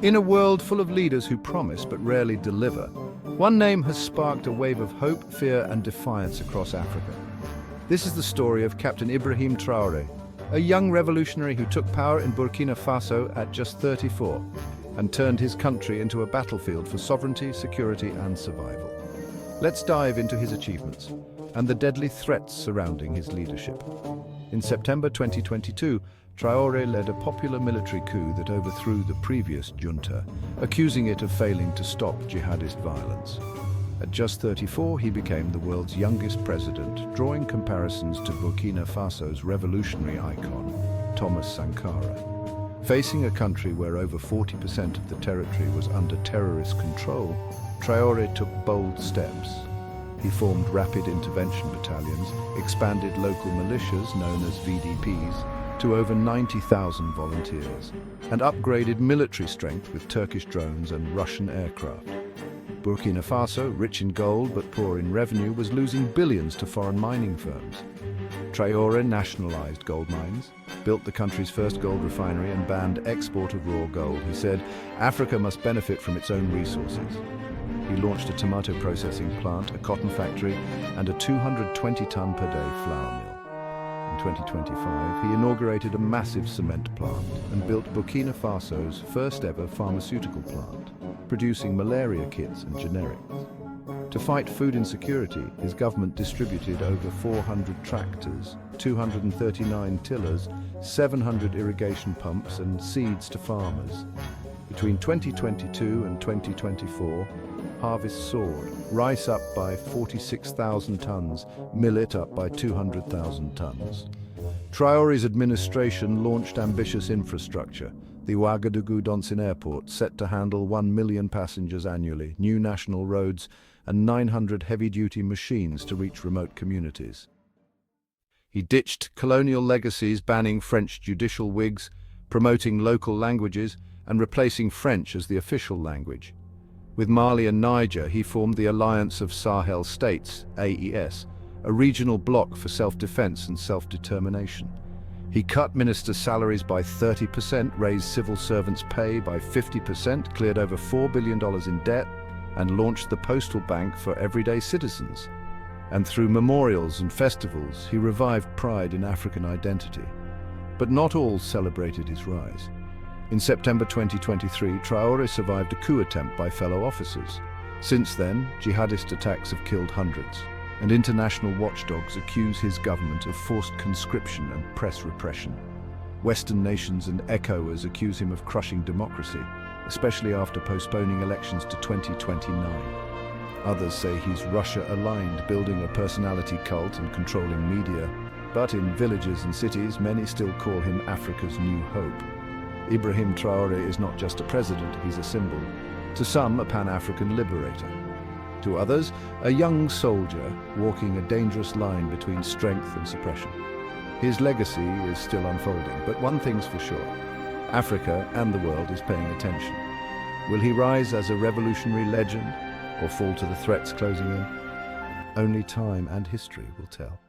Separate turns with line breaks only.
In a world full of leaders who promise but rarely deliver, one name has sparked a wave of hope, fear and defiance across Africa. This is the story of Captain Ibrahim Traoré, a young revolutionary who took power in Burkina Faso at just 34 and turned his country into a battlefield for sovereignty, security and survival. Let's dive into his achievements and the deadly threats surrounding his leadership. In September 2022, Traoré led a popular military coup that overthrew the previous junta, accusing it of failing to stop jihadist violence. At just 34, he became the world's youngest president, drawing comparisons to Burkina Faso's revolutionary icon, Thomas Sankara. Facing a country where over 40% of the territory was under terrorist control, Traoré took bold steps. He formed rapid intervention battalions, expanded local militias known as VDPs to over 90,000 volunteers, and upgraded military strength with Turkish drones and Russian aircraft. Burkina Faso, rich in gold but poor in revenue, was losing billions to foreign mining firms. Traoré nationalized gold mines, built the country's first gold refinery and banned export of raw gold. He said, Africa must benefit from its own resources. He launched a tomato processing plant, a cotton factory, and a 220-ton per day flour mill. In 2025, he inaugurated a massive cement plant and built Burkina Faso's first ever pharmaceutical plant, producing malaria kits and generics. To fight food insecurity, his government distributed over 400 tractors, 239 tillers, 700 irrigation pumps and seeds to farmers. Between 2022 and 2024, harvests soared, rice up by 46,000 tons, millet up by 200,000 tons. Traoré's administration launched ambitious infrastructure. The Ouagadougou-Donsin Airport, set to handle 1 million passengers annually, new national roads, and 900 heavy-duty machines to reach remote communities. He ditched colonial legacies, banning French judicial wigs, promoting local languages, and replacing French as the official language. With Mali and Niger, he formed the Alliance of Sahel States, AES, a regional bloc for self-defense and self-determination. He cut ministers' salaries by 30%, raised civil servants' pay by 50%, cleared over $4 billion in debt, and launched the postal bank for everyday citizens. And through memorials and festivals, he revived pride in African identity. But not all celebrated his rise. In September 2023, Traoré survived a coup attempt by fellow officers. Since then, jihadist attacks have killed hundreds, and international watchdogs accuse his government of forced conscription and press repression. Western nations and ECOWAS accuse him of crushing democracy, especially after postponing elections to 2029. Others say he's Russia-aligned, building a personality cult and controlling media. But in villages and cities, many still call him Africa's new hope. Ibrahim Traoré is not just a president, he's a symbol. To some, a Pan-African liberator. To others, a young soldier walking a dangerous line between strength and suppression. His legacy is still unfolding, but one thing's for sure. Africa and the world is paying attention. Will he rise as a revolutionary legend or fall to the threats closing in? Only time and history will tell.